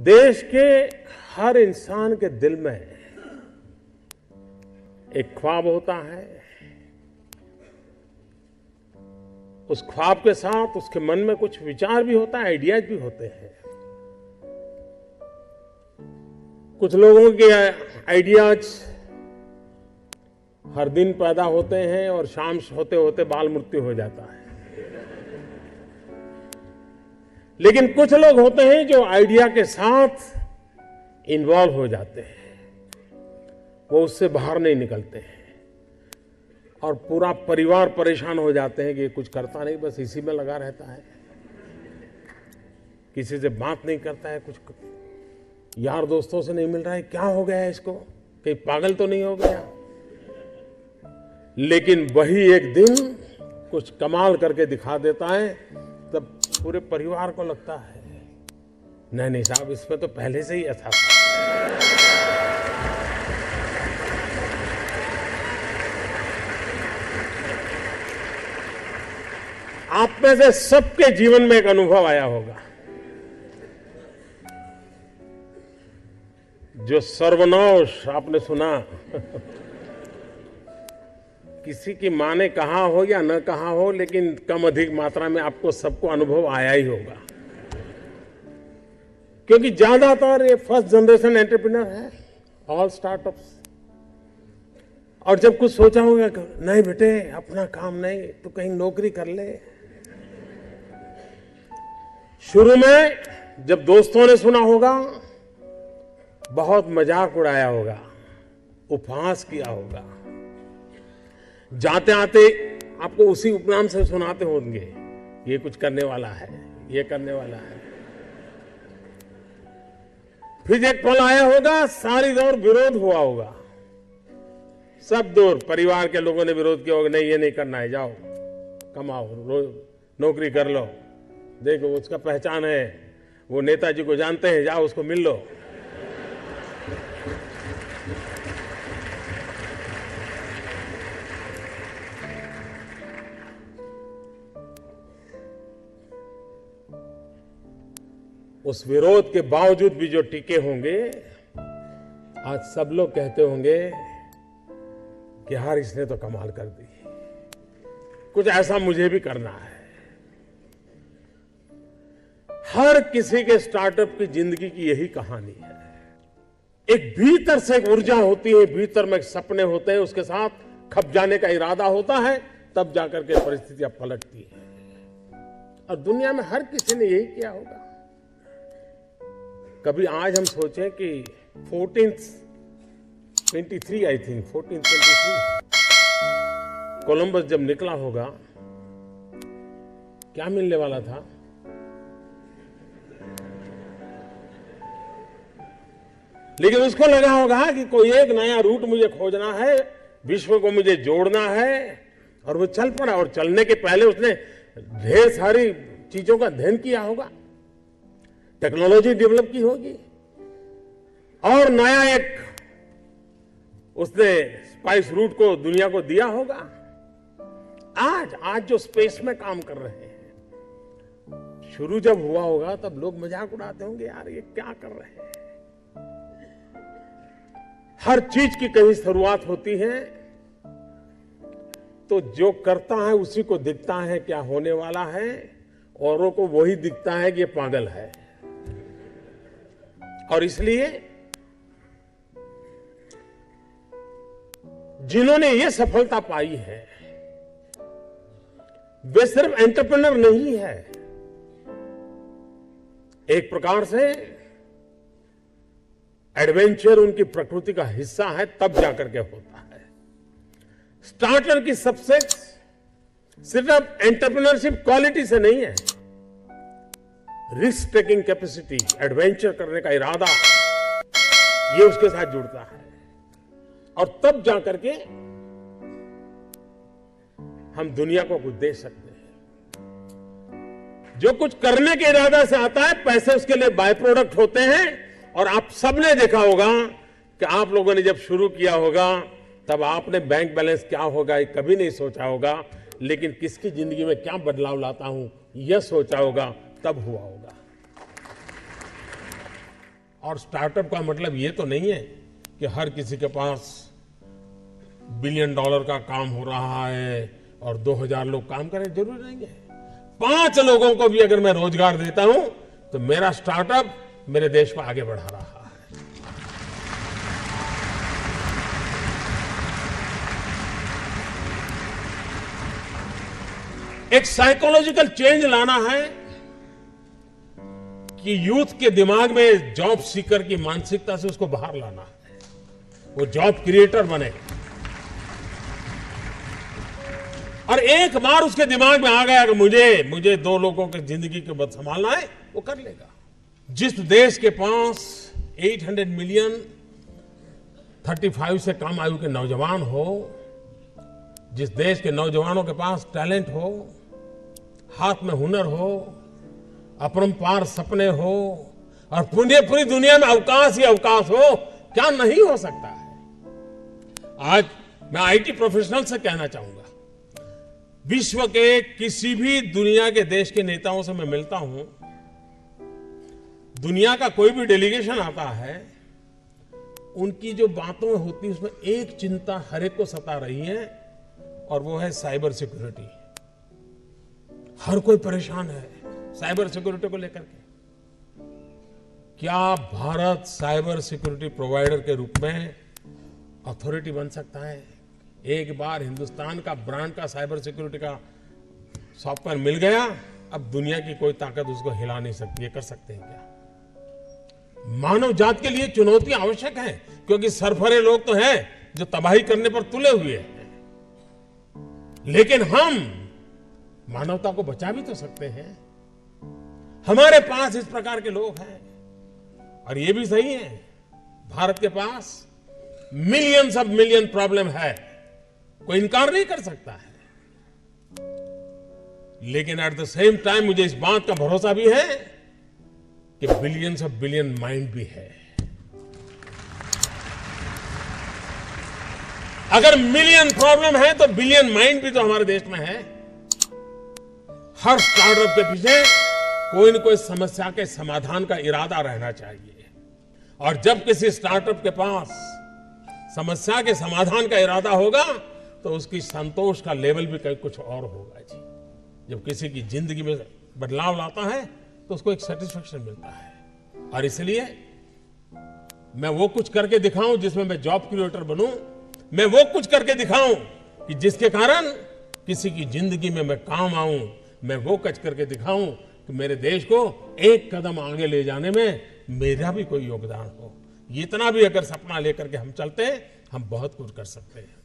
देश के हर इंसान के दिल में एक ख्वाब होता है। उस ख्वाब के साथ उसके मन में कुछ विचार भी होता है, आइडियाज भी होते हैं। कुछ लोगों के आइडियाज हर दिन पैदा होते हैं और शाम होते होते बाल मृत्यु हो जाता है। लेकिन कुछ लोग होते हैं जो आइडिया के साथ इन्वॉल्व हो जाते हैं, वो उससे बाहर नहीं निकलते हैं और पूरा परिवार परेशान हो जाते हैं कि ये कुछ करता नहीं, बस इसी में लगा रहता है, किसी से बात नहीं करता है, कुछ यार दोस्तों से नहीं मिल रहा है, क्या हो गया है इसको, कहीं पागल तो नहीं हो गया। लेकिन वही एक दिन कुछ कमाल करके दिखा देता है, तब पूरे परिवार को लगता है नहीं नहीं साहब, इसमें तो पहले से ही ऐसा था। आप में से सबके जीवन में एक अनुभव आया होगा, जो सर्वनाश आपने सुना किसी की मां ने कहा हो या न कहा हो, लेकिन कम अधिक मात्रा में आपको सबको अनुभव आया ही होगा, क्योंकि ज्यादातर ये फर्स्ट जनरेशन एंटरप्रेन्योर है, ऑल स्टार्टअप्स। और जब कुछ सोचा होगा नहीं बेटे अपना काम नहीं तो कहीं नौकरी कर ले। शुरू में जब दोस्तों ने सुना होगा बहुत मजाक उड़ाया होगा, उपहास किया होगा, जाते आते आपको उसी उपनाम से सुनाते होंगे, ये कुछ करने वाला है, ये करने वाला है। फिर एक पल आया होगा, सारी दौर विरोध हुआ होगा, सब दूर परिवार के लोगों ने विरोध किया होगा, नहीं ये नहीं करना है, जाओ कमाओ, नौकरी कर लो, देखो उसका पहचान है, वो नेताजी को जानते हैं, जाओ उसको मिल लो। उस विरोध के बावजूद भी जो टिके होंगे, आज सब लोग कहते होंगे कि यार इसने तो कमाल कर दी, कुछ ऐसा मुझे भी करना है। हर किसी के स्टार्टअप की जिंदगी की यही कहानी है। एक भीतर से एक ऊर्जा होती है, भीतर में सपने होते हैं, उसके साथ खप जाने का इरादा होता है, तब जाकर के परिस्थितियां पलटती है। और दुनिया में हर किसी ने यही किया होगा। कभी आज हम सोचें कि 1423 आई थिंक 1423 कोलंबस जब निकला होगा, क्या मिलने वाला था? लेकिन उसको लगा होगा कि कोई एक नया रूट मुझे खोजना है, विश्व को मुझे जोड़ना है, और वो चल पड़ा। और चलने के पहले उसने ढेर सारी चीजों का अध्ययन किया होगा, टेक्नोलॉजी डेवलप की होगी, और नया एक उसने स्पाइस रूट को दुनिया को दिया होगा। आज जो स्पेस में काम कर रहे हैं, शुरू जब हुआ होगा तब लोग मजाक उड़ाते होंगे, यार ये क्या कर रहे हैं। हर चीज की कहीं शुरुआत होती है, तो जो करता है उसी को दिखता है क्या होने वाला है, औरों को वही दिखता है कि ये पागल है। और इसलिए जिन्होंने ये सफलता पाई है, वे सिर्फ एंटरप्रेन्योर नहीं है, एक प्रकार से एडवेंचर उनकी प्रकृति का हिस्सा है, तब जाकर के होता है। स्टार्टर की सक्सेस सिर्फ एंटरप्रेन्योरशिप क्वालिटी से नहीं है, रिस्क टेकिंग कैपेसिटी, एडवेंचर करने का इरादा, ये उसके साथ जुड़ता है। और तब जाकर के हम दुनिया को कुछ दे सकते हैं। जो कुछ करने के इरादा से आता है, पैसे उसके लिए बाय प्रोडक्ट होते हैं। और आप सबने देखा होगा कि आप लोगों ने जब शुरू किया होगा, तब आपने बैंक बैलेंस क्या होगा ये कभी नहीं सोचा होगा, लेकिन किसकी जिंदगी में क्या बदलाव लाता हूं यह सोचा होगा, तब हुआ होगा। और स्टार्टअप का मतलब ये तो नहीं है कि हर किसी के पास $1 बिलियन का काम हो रहा है और 2000 लोग काम करें, जरूरी नहीं है। 5 लोगों को भी अगर मैं रोजगार देता हूं तो मेरा स्टार्टअप मेरे देश को आगे बढ़ा रहा है। एक साइकोलॉजिकल चेंज लाना है कि यूथ के दिमाग में जॉब सीकर की मानसिकता से उसको बाहर लाना है, वो जॉब क्रिएटर बने। और एक बार उसके दिमाग में आ गया कि मुझे 2 लोगों की जिंदगी को बद संभालना है, वो कर लेगा। जिस देश के पास 800 मिलियन 35 से कम आयु के नौजवान हो, जिस देश के नौजवानों के पास टैलेंट हो, हाथ में हुनर हो, अपरंपार सपने हो और पूरी दुनिया में अवकाश ही अवकाश हो, क्या नहीं हो सकता है। आज मैं आईटी प्रोफेशनल से कहना चाहूंगा, विश्व के किसी भी दुनिया के देश के नेताओं से मैं मिलता हूं, दुनिया का कोई भी डेलीगेशन आता है, उनकी जो बातों होती है उसमें एक चिंता हर एक को सता रही है और वो है साइबर सिक्योरिटी। हर कोई परेशान है साइबर सिक्योरिटी को लेकर के। क्या भारत साइबर सिक्योरिटी प्रोवाइडर के रूप में अथॉरिटी बन सकता है? एक बार हिंदुस्तान का ब्रांड का साइबर सिक्योरिटी का सॉफ्टवेयर मिल गया, अब दुनिया की कोई ताकत उसको हिला नहीं सकती। ये कर सकते हैं क्या? मानव जात के लिए चुनौती आवश्यक है, क्योंकि सरफरे लोग तो हैं जो तबाही करने पर तुले हुए हैं, लेकिन हम मानवता को बचा भी तो सकते हैं। हमारे पास इस प्रकार के लोग हैं। और ये भी सही है, भारत के पास मिलियंस ऑफ मिलियन प्रॉब्लम है, कोई इनकार नहीं कर सकता है। लेकिन एट द सेम टाइम मुझे इस बात का भरोसा भी है कि बिलियंस ऑफ बिलियन माइंड भी है। अगर मिलियन प्रॉब्लम है तो बिलियन माइंड भी तो हमारे देश में है। हर स्टार्टअप के पीछे कोई न कोई समस्या के समाधान का इरादा रहना चाहिए। और जब किसी स्टार्टअप के पास समस्या के समाधान का इरादा होगा तो उसकी संतोष का लेवल भी कहीं कुछ और होगा जी। जब किसी की जिंदगी में बदलाव लाता है तो उसको एक सेटिस्फेक्शन मिलता है। और इसलिए मैं वो कुछ करके दिखाऊं जिसमें मैं जॉब क्रिएटर बनूं, मैं वो कुछ करके दिखाऊं कि जिसके कारण किसी की जिंदगी में मैं काम आऊं, मैं वो कुछ करके दिखाऊं कि मेरे देश को एक कदम आगे ले जाने में मेरा भी कोई योगदान हो। इतना भी अगर सपना लेकर के हम चलते हैं, हम बहुत कुछ कर सकते हैं।